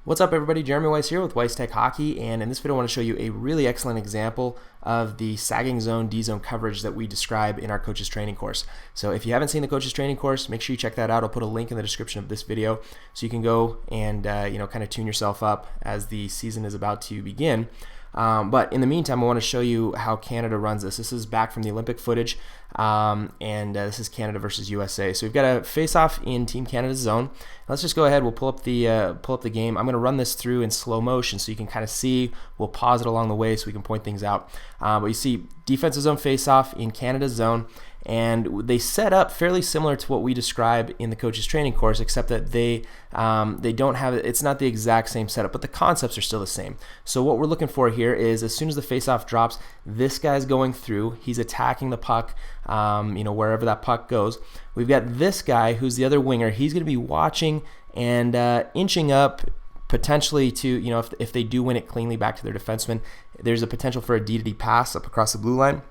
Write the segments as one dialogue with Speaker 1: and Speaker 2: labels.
Speaker 1: What's up, everybody? Jeremy Weiss here with Weiss Tech Hockey, and in this video I want to show you a really excellent example of the sagging zone, D-zone coverage that we describe in our coaches training course. So if you haven't seen the coaches training course, make sure you check that out. I'll put a link in the description of this video so you can go and kind of tune yourself up as the season is about to begin. But in the meantime, I want to show you how Canada runs this. This is back from the Olympic footage, and this is Canada versus USA. So we've got a face-off in Team Canada's zone. Let's just go ahead. We'll pull up the game. I'm going to run this through in slow motion so you can kind of see. We'll pause it along the way so we can point things out. But you see defensive zone face-off in Canada's zone. And they set up fairly similar to what we describe in the coaches training course, except that they don't have it. It's not the exact same setup, but the concepts are still the same. So what we're looking for here is as soon as the faceoff drops, this guy's going through. He's attacking the puck, wherever that puck goes. We've got this guy who's the other winger. He's going to be watching and inching up, potentially to, if they do win it cleanly, back to their defenseman. There's a potential for a D-to-D pass up across the blue line.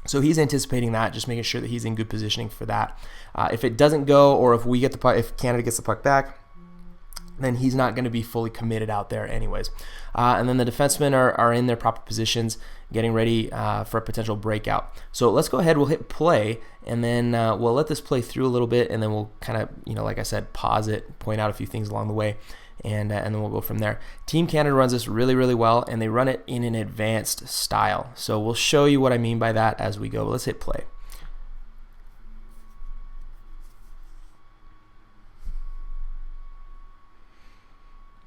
Speaker 1: So he's anticipating that, just making sure that he's in good positioning for that. If it doesn't go, or if we get the puck, if Canada gets the puck back, then he's not going to be fully committed out there anyways. And then the defensemen are in their proper positions, getting ready for a potential breakout. So let's go ahead, we'll hit play, and then we'll let this play through a little bit, and then we'll kind of, like I said, pause it, point out a few things along the way, and then we'll go from there. Team Canada runs this really, really well, and they run it in an advanced style. So we'll show you what I mean by that as we go. Let's hit play.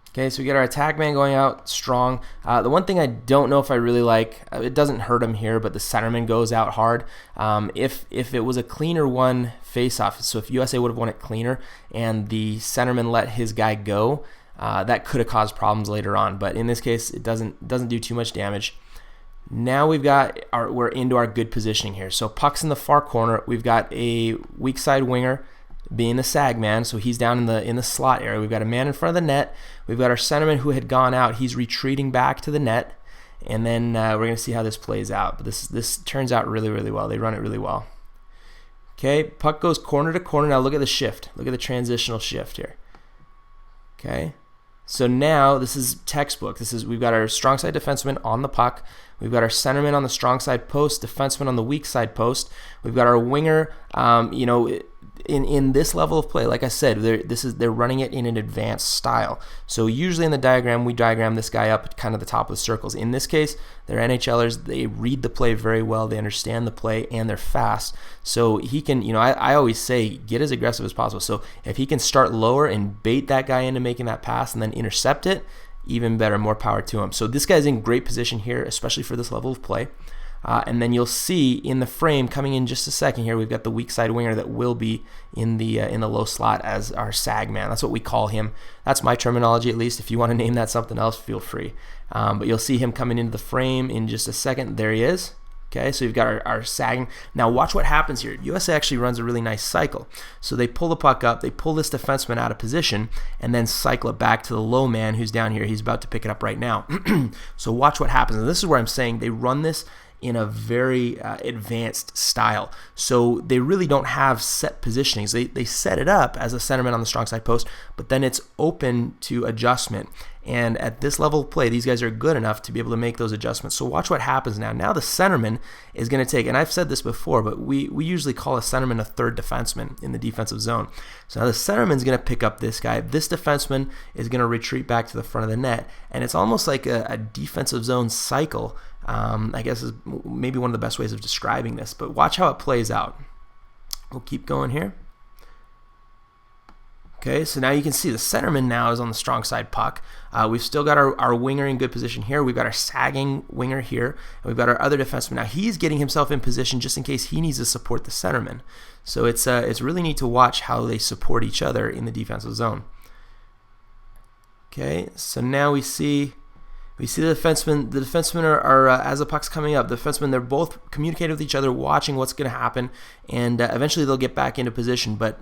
Speaker 1: Okay, so we get our attack man going out strong. The one thing I don't know if I really like, it doesn't hurt him here, but the centerman goes out hard. If it was a cleaner one face-off, so if USA would have won it cleaner and the centerman let his guy go, that could have caused problems later on. But in this case, it doesn't do too much damage. Now we're into our good positioning here. So puck's in the far corner. We've got a weak side winger being the sag man, so he's down in the slot area. We've got a man in front of the net. We've got our centerman who had gone out. He's retreating back to the net, and then we're going to see how this plays out. But this turns out really, really well. They run it really well. Okay, puck goes corner to corner. Now look at the shift. Look at the transitional shift here. Okay, so now this is textbook. We've got our strong side defenseman on the puck. We've got our centerman on the strong side post, defenseman on the weak side post. We've got our winger, in this level of play, like I said, they're running it in an advanced style. So usually in the diagram, we diagram this guy up at kind of the top of the circles. In this case, they're NHLers. They read the play very well. They understand the play, and they're fast. So he can, I always say, get as aggressive as possible. So if he can start lower and bait that guy into making that pass and then intercept it, even better, more power to him. So this guy's in great position here, especially for this level of play. And then you'll see in the frame coming in just a second here, we've got the weak side winger that will be in the low slot as our sag man. That's what we call him. That's my terminology, at least. If you want to name that something else, feel free. But you'll see him coming into the frame in just a second. There he is. Okay, so you've got our sagging. Now watch what happens here. USA actually runs a really nice cycle. So they pull the puck up, they pull this defenseman out of position, and then cycle it back to the low man who's down here. He's about to pick it up right now. So watch what happens. And this is where I'm saying they run this in a very advanced style. So they really don't have set positionings. They set it up as a centerman on the strong side post, but then it's open to adjustment. And at this level of play, these guys are good enough to be able to make those adjustments. So watch what happens now. Now the centerman is going to take, and I've said this before, but we usually call a centerman a third defenseman in the defensive zone. So now the centerman's going to pick up this guy. This defenseman is going to retreat back to the front of the net. And it's almost like a defensive zone cycle. I guess is maybe one of the best ways of describing this, but watch how it plays out. We'll keep going here. Okay, so now you can see the centerman now is on the strong side puck. We've still got our winger in good position here. We've got our sagging winger here. And we've got our other defenseman. Now he's getting himself in position just in case he needs to support the centerman. So it's really neat to watch how they support each other in the defensive zone. Okay, so now we see the defensemen. The defensemen are as the puck's coming up, the defensemen, they're both communicating with each other, watching what's going to happen, and eventually they'll get back into position. But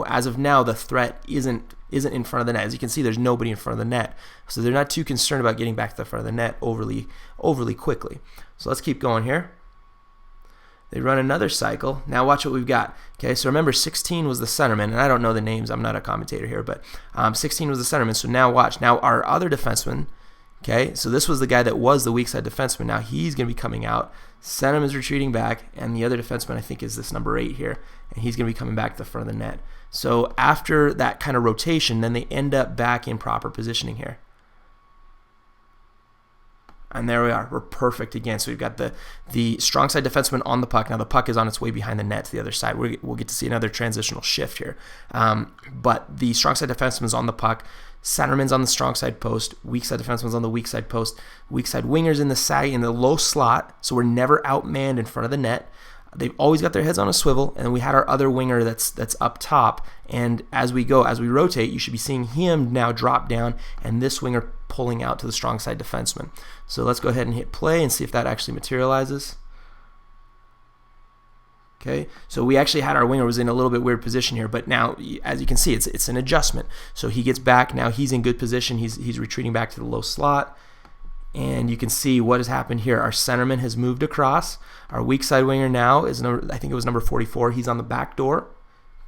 Speaker 1: as of now, the threat isn't in front of the net. As you can see, there's nobody in front of the net, so they're not too concerned about getting back to the front of the net overly quickly. So let's keep going here. They run another cycle. Now watch what we've got. Okay, so remember 16 was the centerman, and I don't know the names. I'm not a commentator here, but 16 was the centerman. So now watch. Now our other defenseman, okay, so this was the guy that was the weak side defenseman. Now he's going to be coming out. Centerman is retreating back, and the other defenseman, I think, is this number 8 here, and he's going to be coming back to the front of the net. So after that kind of rotation, then they end up back in proper positioning here. And there we are. We're perfect again. So we've got the strong side defenseman on the puck. Now the puck is on its way behind the net to the other side. We'll get to see another transitional shift here. But the strong side defenseman's on the puck. Centerman's on the strong side post. Weak side defenseman's on the weak side post. Weak side wingers in the low slot. So we're never outmanned in front of the net. They've always got their heads on a swivel, and we had our other winger that's up top. And as we rotate, you should be seeing him now drop down, and this winger pulling out to the strong side defenseman. So let's go ahead and hit play and see if that actually materializes. Okay, so we actually had our winger was in a little bit weird position here, but now, as you can see, it's an adjustment. So he gets back, now he's in good position, he's retreating back to the low slot. And you can see what has happened here. Our centerman has moved across. Our weak side winger now is I think it was number 44. He's on the back door.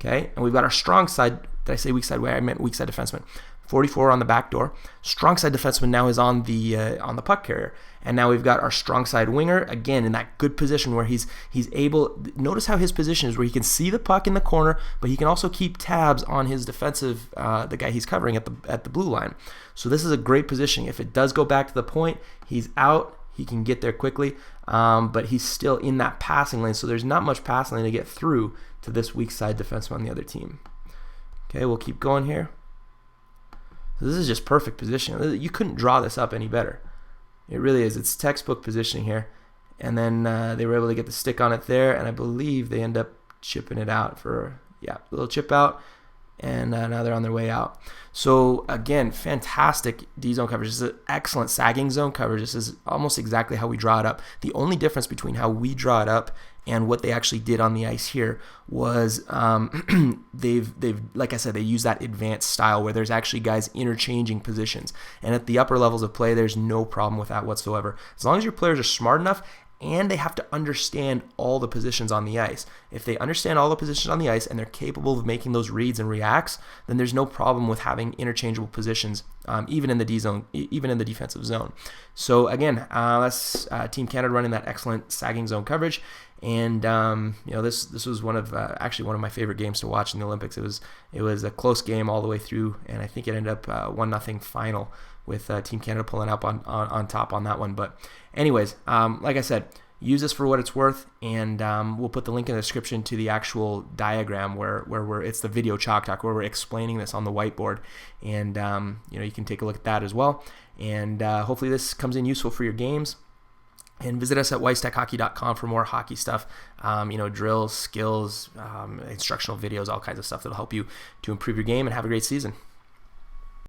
Speaker 1: Okay, and we've got our strong side. Did I say weak side winger? I meant weak side defenseman. 44 on the back door. Strong side defenseman now is on the puck carrier. And now we've got our strong side winger again in that good position where he's able. Notice how his position is where he can see the puck in the corner, but he can also keep tabs on his defensive, the guy he's covering at the blue line. So this is a great positioning. If it does go back to the point, he's out. He can get there quickly, but he's still in that passing lane. So there's not much passing lane to get through to this weak side defenseman on the other team. Okay, we'll keep going here. So this is just perfect positioning. You couldn't draw this up any better. It really is. It's textbook positioning here. And then they were able to get the stick on it there, and I believe they end up chipping it out for, a little chip out, and now they're on their way out. So again, fantastic D-zone coverage. This is an excellent sagging zone coverage. This is almost exactly how we draw it up. The only difference between how we draw it up and what they actually did on the ice here was they've like I said, they use that advanced style where there's actually guys interchanging positions. And at the upper levels of play, there's no problem with that whatsoever. As long as your players are smart enough and they have to understand all the positions on the ice. If they understand all the positions on the ice and they're capable of making those reads and reacts, then there's no problem with having interchangeable positions, even in the D zone, even in the defensive zone. So again, that's Team Canada running that excellent sagging zone coverage. And this was actually one of my favorite games to watch in the Olympics. It was a close game all the way through, and I think it ended up 1-0 final with Team Canada pulling up on top on that one. But anyways, like I said, use this for what it's worth, and we'll put the link in the description to the actual diagram where it's the video chalk talk where we're explaining this on the whiteboard, and you can take a look at that as well. And hopefully this comes in useful for your games. And visit us at weisstechhockey.com for more hockey stuff, drills, skills, instructional videos, all kinds of stuff that'll help you to improve your game and have a great season.